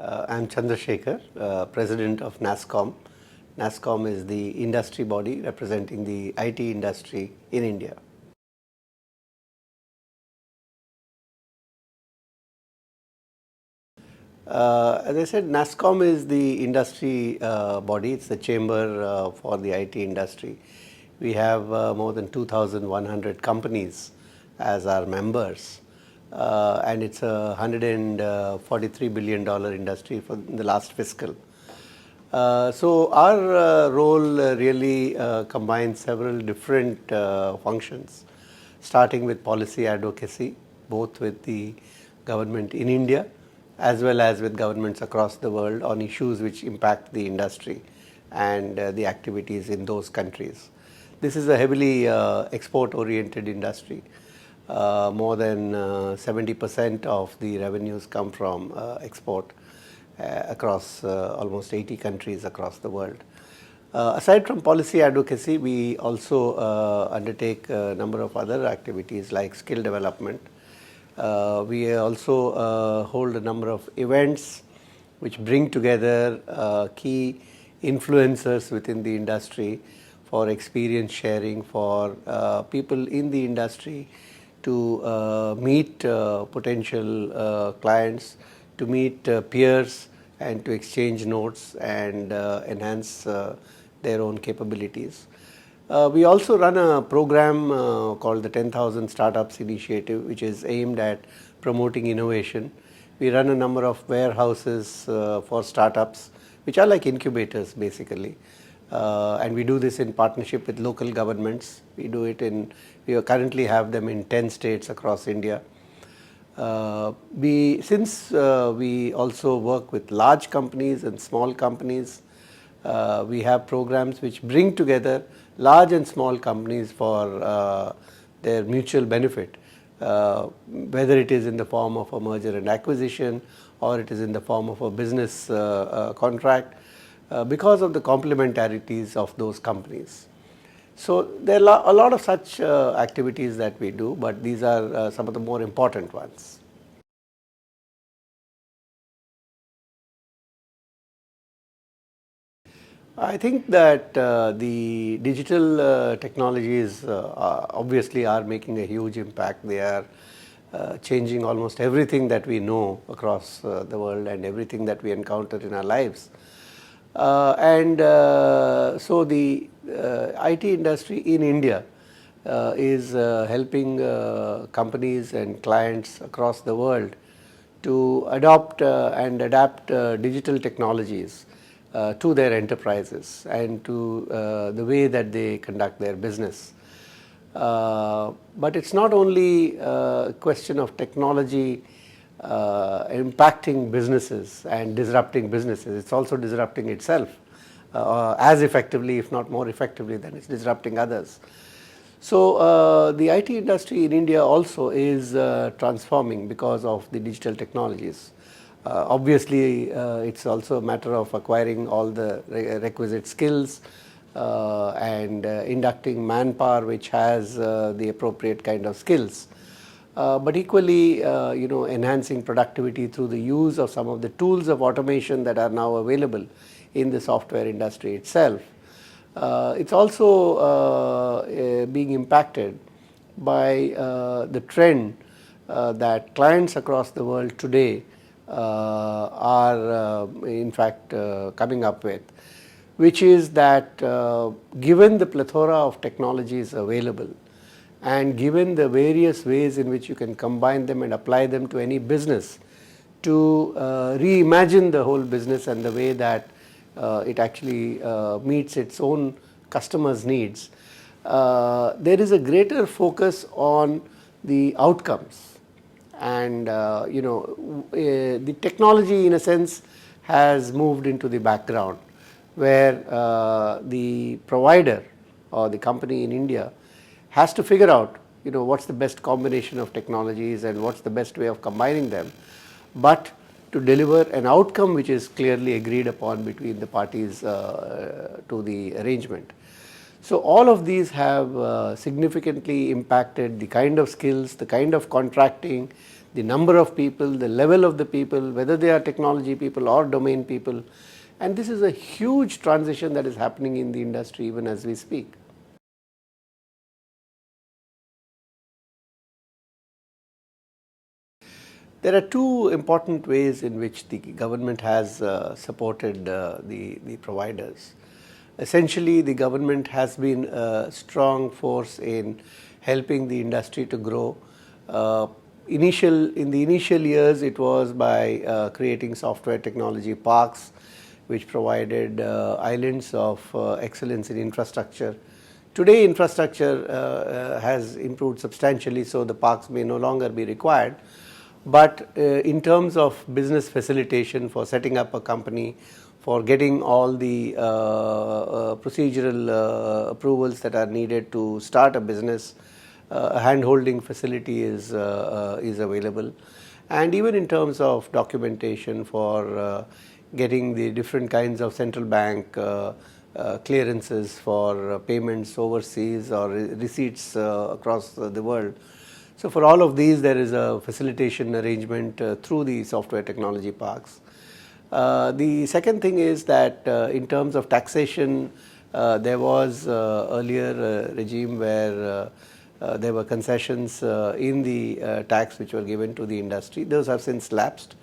I'm Chandrasekhar, President of Nasscom. Nasscom is the industry body representing the IT industry in India. As I said, Nasscom is the industry body. It's the chamber for the IT industry. We have more than 2,100 companies as our members. And it's a $143 billion industry for the last fiscal. So our role really combines several different functions, starting with policy advocacy, both with the government in India as well as with governments across the world on issues which impact the industry and the activities in those countries. This is a heavily export-oriented industry. More than 70% of the revenues come from export across almost 80 countries across the world. Aside from policy advocacy, we also undertake a number of other activities like skill development. We also hold a number of events which bring together key influencers within the industry for experience sharing, for people in the industry to meet potential clients, to meet peers, and to exchange notes and enhance their own capabilities. We also run a program called the 10,000 Startups Initiative, which is aimed at promoting innovation. We run a number of warehouses for startups, which are like incubators basically. And we do this in partnership with local governments. We currently have them in 10 states across India. Since we also work with large companies and small companies, we have programs which bring together large and small companies for their mutual benefit, whether it is in the form of a merger and acquisition or it is in the form of a business contract, because of the complementarities of those companies. So there are a lot of such activities that we do, but these are some of the more important ones. I think that the digital technologies obviously are making a huge impact. They are changing almost everything that we know across the world and everything that we encounter in our lives. So the IT industry in India is helping companies and clients across the world to adopt and adapt digital technologies to their enterprises and to the way that they conduct their business. But it's not only a question of technology impacting businesses and disrupting businesses, it's also disrupting itself as effectively, if not more effectively, than it's disrupting others. So the IT industry in India also is transforming because of the digital technologies. Obviously, it's also a matter of acquiring all the requisite skills and inducting manpower which has the appropriate kind of skills. But equally, enhancing productivity through the use of some of the tools of automation that are now available in the software industry itself. It's also being impacted by the trend that clients across the world today are in fact coming up with, which is that given the plethora of technologies available and given the various ways in which you can combine them and apply them to any business to reimagine the whole business and the way that it actually meets its own customers' needs, there is a greater focus on the outcomes. And the technology in a sense has moved into the background, where the provider or the company in India has to figure out what's the best combination of technologies and what's the best way of combining them, but to deliver an outcome which is clearly agreed upon between the parties to the arrangement. So all of these have significantly impacted the kind of skills, the kind of contracting, the number of people, the level of the people, whether they are technology people or domain people. And this is a huge transition that is happening in the industry even as we speak. There are two important ways in which the government has supported the providers. Essentially, the government has been a strong force in helping the industry to grow. In the initial years, it was by creating software technology parks, which provided islands of excellence in infrastructure. Today, infrastructure has improved substantially, so the parks may no longer be required. But in terms of business facilitation for setting up a company, for getting all the procedural approvals that are needed to start a business, a hand-holding facility is available. And even in terms of documentation for getting the different kinds of central bank clearances for payments overseas or receipts across the world. So for all of these, there is a facilitation arrangement through the software technology parks. The second thing is that in terms of taxation, there was earlier a regime where there were concessions in the tax which were given to the industry. Those have since lapsed.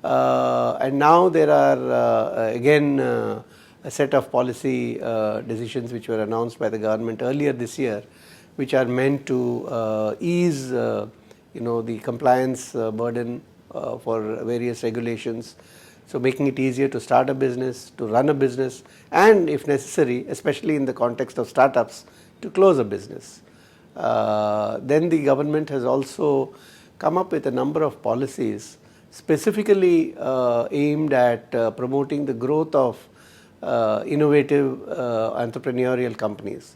And now there are again a set of policy decisions which were announced by the government earlier this year, which are meant to ease the compliance burden for various regulations. So making it easier to start a business, to run a business, and if necessary, especially in the context of startups, to close a business. Then the government has also come up with a number of policies specifically aimed at promoting the growth of innovative entrepreneurial companies.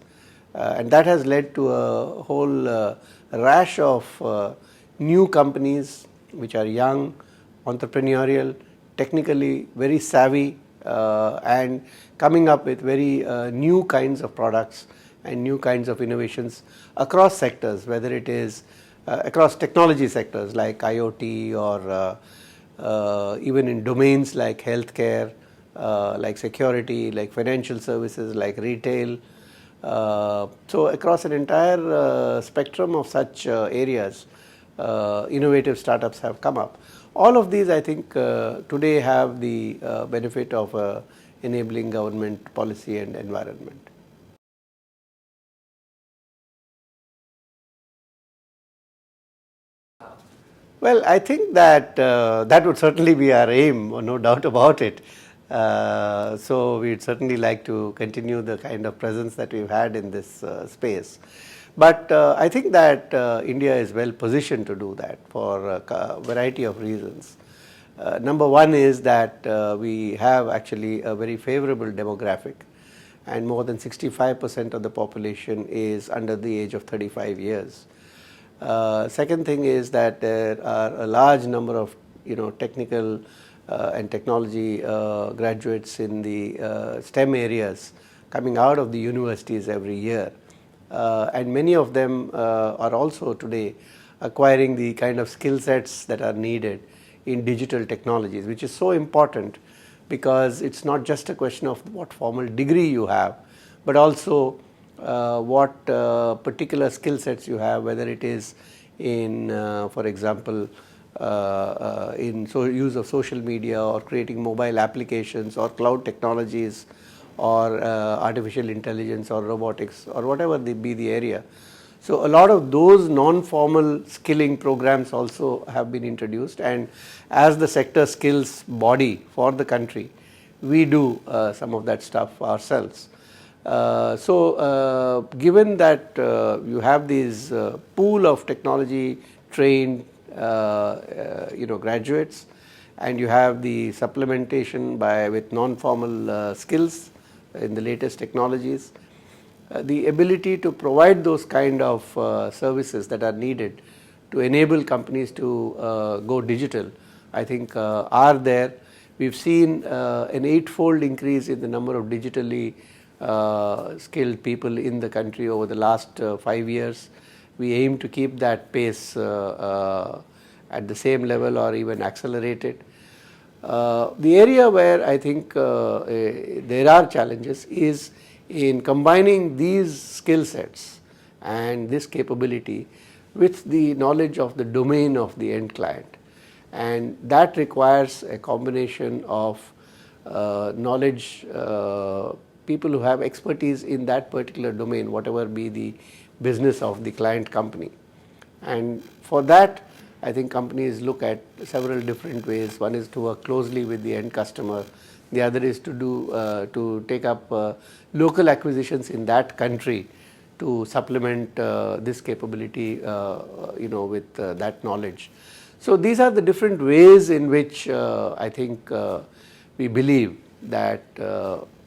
And that has led to a whole rash of new companies which are young, entrepreneurial, technically very savvy, and coming up with very new kinds of products and new kinds of innovations across sectors, whether it is across technology sectors like IoT or even in domains like healthcare, like security, like financial services, like retail. So across an entire spectrum of such areas, innovative startups have come up. All of these, I think, today have the benefit of enabling government policy and environment. Well, I think that that would certainly be our aim, no doubt about it. So we'd certainly like to continue the kind of presence that we've had in this space. But I think that India is well positioned to do that for a variety of reasons. Number one is that we have actually a very favorable demographic, and more than 65% of the population is under the age of 35 years. Second thing is that there are a large number of technical and technology graduates in the STEM areas coming out of the universities every year. And many of them are also today acquiring the kind of skill sets that are needed in digital technologies, which is so important because it's not just a question of what formal degree you have, but also what particular skill sets you have, whether it is in, for example, in use of social media or creating mobile applications or cloud technologies or artificial intelligence or robotics or whatever be the area. So a lot of those non-formal skilling programs also have been introduced, and as the sector skills body for the country, we do some of that stuff ourselves. So given that you have these pool of technology trained graduates, and you have the supplementation with non-formal skills in the latest technologies, the ability to provide those kind of services that are needed to enable companies to go digital, I think are there. We've seen an 8-fold increase in the number of digitally skilled people in the country over the last 5 years. We aim to keep that pace, at the same level or even accelerate it. The area where I think there are challenges is in combining these skill sets and this capability with the knowledge of the domain of the end client, and that requires a combination of knowledge, people who have expertise in that particular domain, whatever be the business of the client company. And for that, I think companies look at several different ways. One is to work closely with the end customer. The other is to take up local acquisitions in that country to supplement this capability, with that knowledge. So these are the different ways in which I think we believe that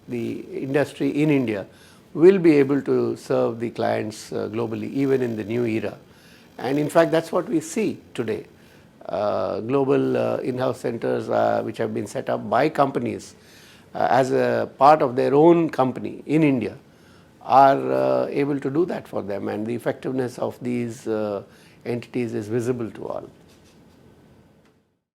the industry in India will be able to serve the clients globally, even in the new era. And in fact, that's what we see today. Global in-house centers which have been set up by companies as a part of their own company in India are able to do that for them, and the effectiveness of these entities is visible to all.